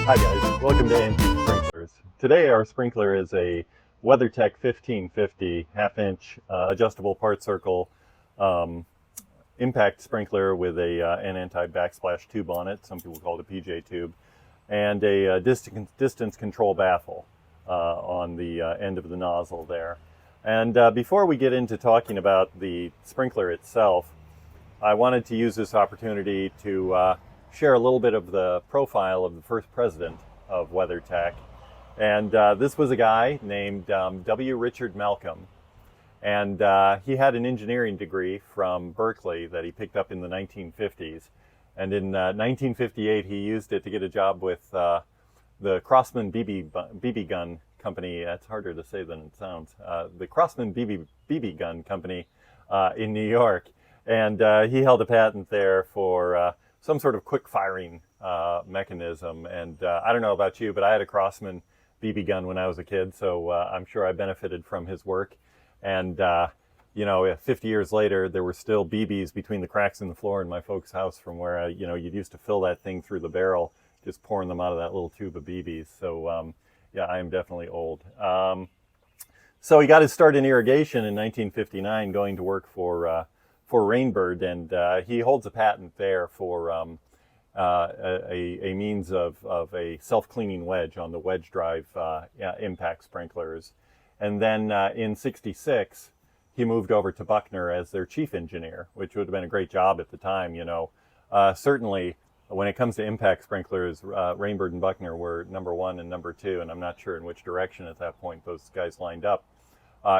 Hi guys, welcome to Antique Sprinklers. Today our sprinkler is a WeatherTech 1550 half-inch adjustable part circle um, impact sprinkler with an anti-backsplash tube on it. Some people call it a PJ tube, and a distance control baffle on the end of the nozzle there. And before we get into talking about the sprinkler itself, I wanted to use this opportunity to share a little bit of the profile of the first president of WeatherTech. And this was a guy named W. Richard Malcolm. And he had an engineering degree from Berkeley that he picked up in the 1950s. And in 1958, he used it to get a job with the Crossman BB gun company. It's harder to say than it sounds. The Crossman BB gun company in New York. And he held a patent there for some sort of quick firing mechanism. And I don't know about you, but I had a Crossman BB gun when I was a kid, so I'm sure I benefited from his work. And, 50 years later, there were still BBs between the cracks in the floor in my folks' house from where, you'd used to fill that thing through the barrel, just pouring them out of that little tube of BBs. So, yeah, I am definitely old. So he got his start in irrigation in 1959, going to work for Rainbird, and he holds a patent there for a means of a self-cleaning wedge on the wedge drive impact sprinklers. And then in '66, he moved over to Buckner as their chief engineer, which would have been a great job at the time. Certainly when it comes to impact sprinklers, Rainbird and Buckner were number one and number two, and I'm not sure in which direction at that point those guys lined up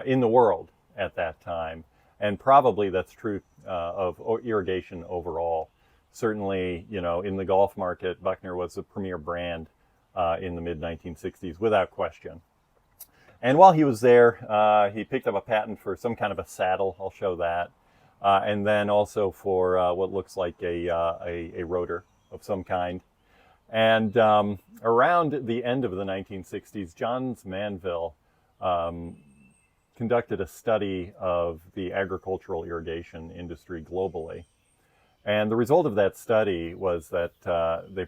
in the world at that time. And probably that's true of irrigation overall. Certainly, in the golf market, Buckner was the premier brand in the mid-1960s, without question. And while he was there, he picked up a patent for some kind of a saddle. I'll show that. And then also for what looks like a rotor of some kind. And around the end of the 1960s, Johns Manville conducted a study of the agricultural irrigation industry globally. And the result of that study was that they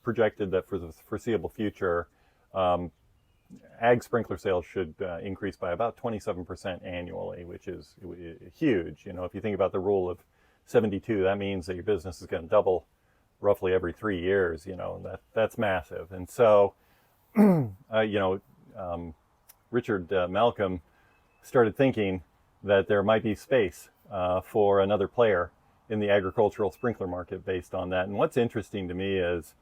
projected that for the foreseeable future, ag sprinkler sales should increase by about 27% annually, which is huge. If you think about the rule of 72, that means that your business is going to double roughly every 3 years. That's massive. And so, Richard Malcolm started thinking that there might be space for another player in the agricultural sprinkler market based on that. And what's interesting to me is,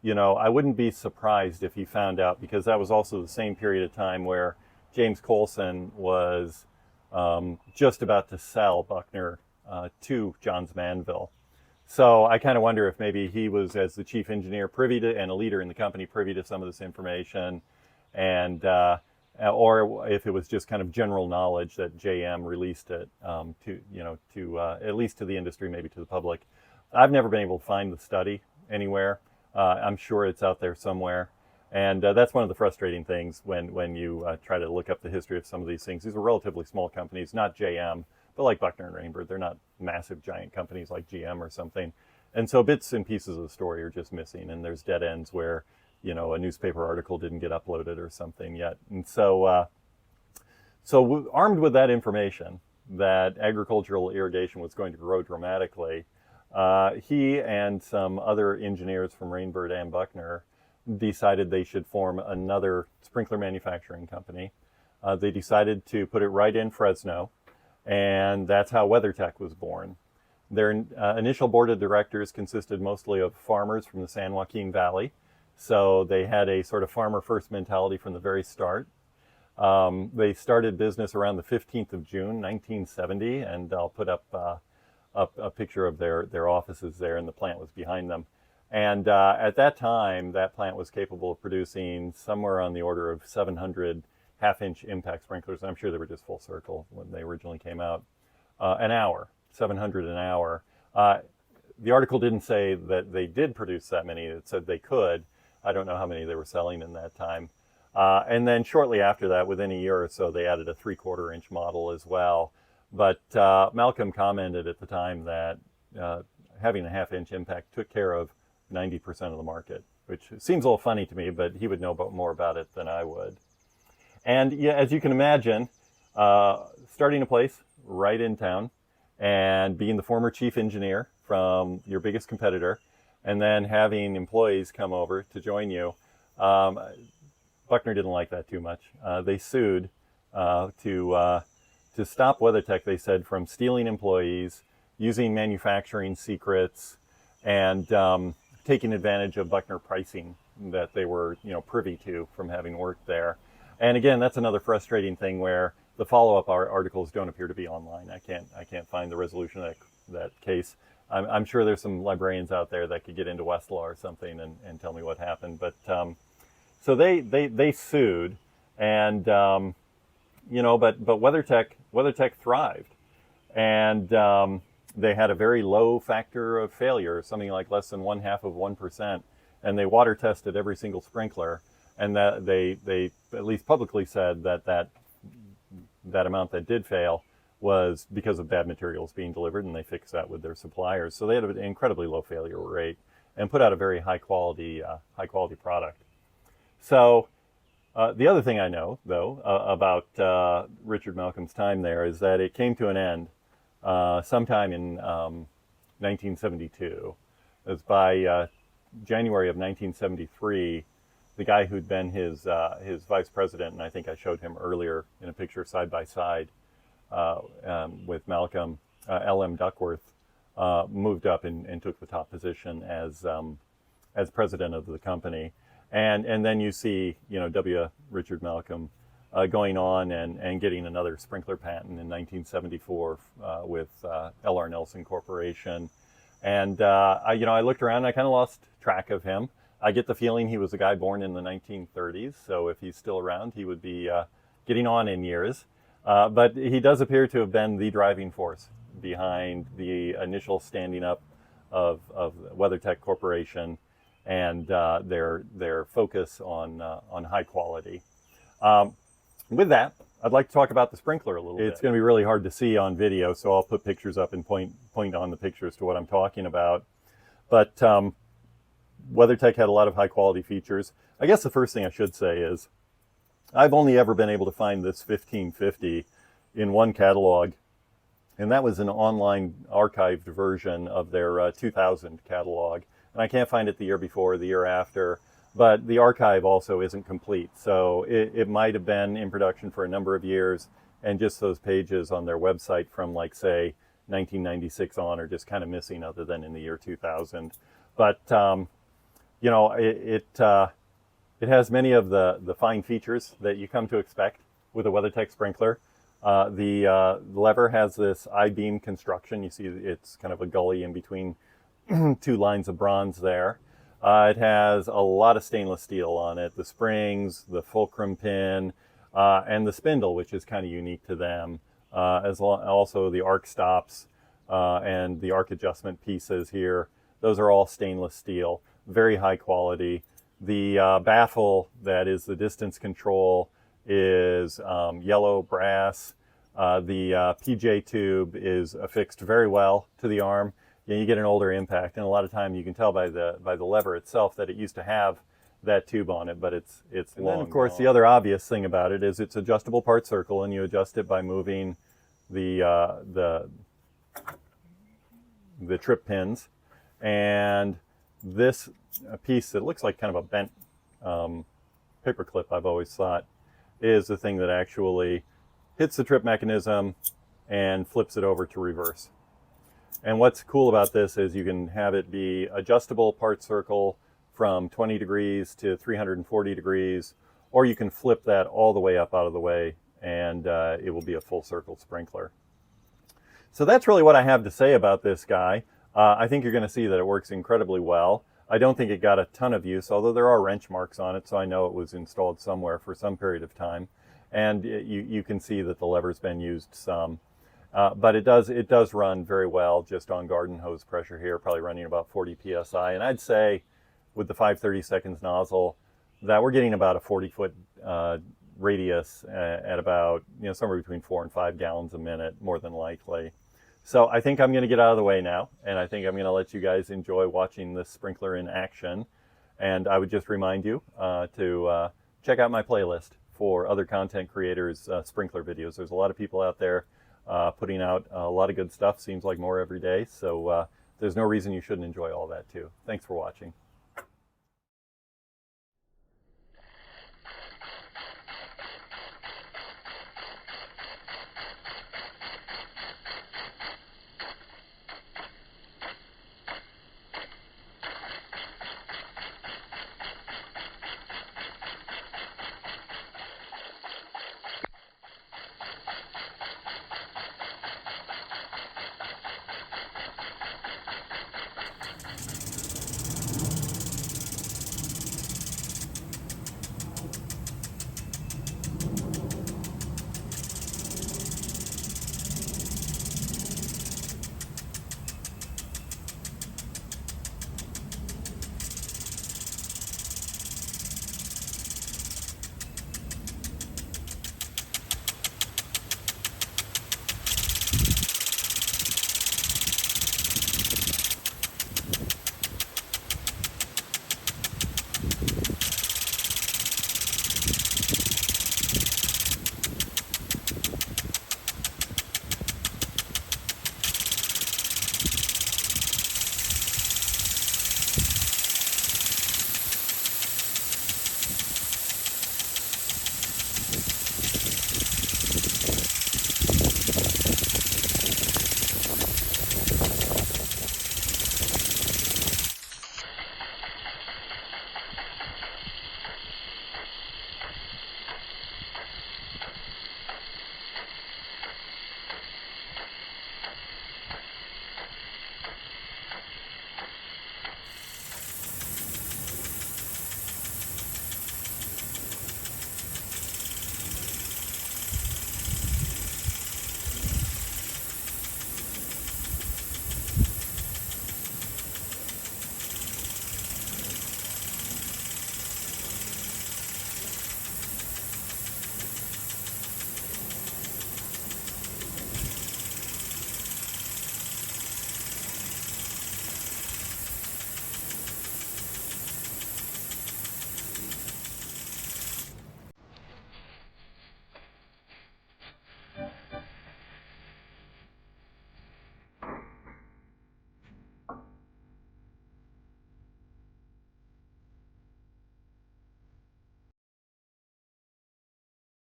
I wouldn't be surprised if he found out, because that was also the same period of time where James Colson was just about to sell Buckner to Johns Manville. So I kind of wonder if maybe he was, as the chief engineer, privy to, and a leader in the company, privy to some of this information, and or if it was just kind of general knowledge that JM released it to at least to the industry, maybe to the public. I've never been able to find the study anywhere. I'm sure it's out there somewhere. And that's one of the frustrating things when you try to look up the history of some of these things. These are relatively small companies, not JM, but like Buckner and Rainbird. They're not massive, giant companies like GM or something. And so bits and pieces of the story are just missing, and there's dead ends where, a newspaper article didn't get uploaded or something yet. And so, armed with that information, that agricultural irrigation was going to grow dramatically, he and some other engineers from Rainbird and Buckner decided they should form another sprinkler manufacturing company. They decided to put it right in Fresno, and that's how WeatherTech was born. Their initial board of directors consisted mostly of farmers from the San Joaquin Valley, so they had a sort of farmer-first mentality from the very start. They started business around the 15th of June, 1970, and I'll put up a picture of their offices there, and the plant was behind them. And at that time, that plant was capable of producing somewhere on the order of 700 half-inch impact sprinklers. I'm sure they were just full circle when they originally came out. An hour, 700 an hour. The article didn't say that they did produce that many. It said they could. I don't know how many they were selling in that time. And then shortly after that, within a year or so, they added a 3/4 inch model as well. But Malcolm commented at the time that having a half-inch impact took care of 90% of the market, which seems a little funny to me, but he would know more about it than I would. And yeah, as you can imagine, starting a place right in town and being the former chief engineer from your biggest competitor, and then having employees come over to join you, Buckner didn't like that too much. They sued to stop WeatherTech, they said, from stealing employees, using manufacturing secrets, and taking advantage of Buckner pricing that they were, privy to from having worked there. And again, that's another frustrating thing where the follow-up articles don't appear to be online. I can't find the resolution of that case. I'm sure there's some librarians out there that could get into Westlaw or something and tell me what happened. But so they sued, and but WeatherTech thrived, and they had a very low factor of failure, something like less than 0.5%, and they water tested every single sprinkler, and that they at least publicly said that amount that did fail was because of bad materials being delivered, and they fixed that with their suppliers. So they had an incredibly low failure rate and put out a very high quality product. So the other thing I know, though, about Richard Malcolm's time there is that it came to an end sometime in 1972. It was by January of 1973. The guy who'd been his vice president, and I think I showed him earlier in a picture side by side with Malcolm, L.M. Duckworth, moved up and took the top position as president of the company. And then you see, Richard Malcolm going on and getting another sprinkler patent in 1974 with L.R. Nelson Corporation. And I looked around and I kind of lost track of him. I get the feeling he was a guy born in the 1930s, so if he's still around, he would be getting on in years. But he does appear to have been the driving force behind the initial standing up of WeatherTech Corporation and their focus on high quality. With that, I'd like to talk about the sprinkler a little bit. It's going to be really hard to see on video, so I'll put pictures up and point on the pictures to what I'm talking about. But WeatherTech had a lot of high quality features. I guess the first thing I should say is I've only ever been able to find this 1550 in one catalog, and that was an online archived version of their 2000 catalog. And I can't find it the year before, the year after, but the archive also isn't complete. So it might have been in production for a number of years, and just those pages on their website from, like, say, 1996 on are just kind of missing, other than in the year 2000. But it has many of the fine features that you come to expect with a WeatherTech sprinkler. The lever has this I-beam construction. You see it's kind of a gully in between two lines of bronze there. It has a lot of stainless steel on it, the springs, the fulcrum pin, and the spindle, which is kind of unique to them, also the arc stops and the arc adjustment pieces here. Those are all stainless steel, very high quality. The baffle that is the distance control is yellow brass. The PJ tube is affixed very well to the arm. You get an older impact, and a lot of time you can tell by the lever itself that it used to have that tube on it, but it's long. And then, of course, the other obvious thing about it is it's adjustable part circle, and you adjust it by moving the trip pins. And this piece that looks like kind of a bent paper clip, I've always thought, is the thing that actually hits the trip mechanism and flips it over to reverse. And what's cool about this is you can have it be adjustable part circle from 20 degrees to 340 degrees, or you can flip that all the way up out of the way, and it will be a full circle sprinkler. So that's really what I have to say about this guy. I think you're going to see that it works incredibly well. I don't think it got a ton of use, although there are wrench marks on it, so I know it was installed somewhere for some period of time. And you can see that the lever's been used some. But it does run very well just on garden hose pressure here, probably running about 40 psi. And I'd say with the 5/32 nozzle that we're getting about a 40-foot radius at about somewhere between 4 and 5 gallons a minute, more than likely. So I think I'm going to get out of the way now, and I think I'm going to let you guys enjoy watching this sprinkler in action. And I would just remind you to check out my playlist for other content creators' sprinkler videos. There's a lot of people out there putting out a lot of good stuff. Seems like more every day. So there's no reason you shouldn't enjoy all that too. Thanks for watching.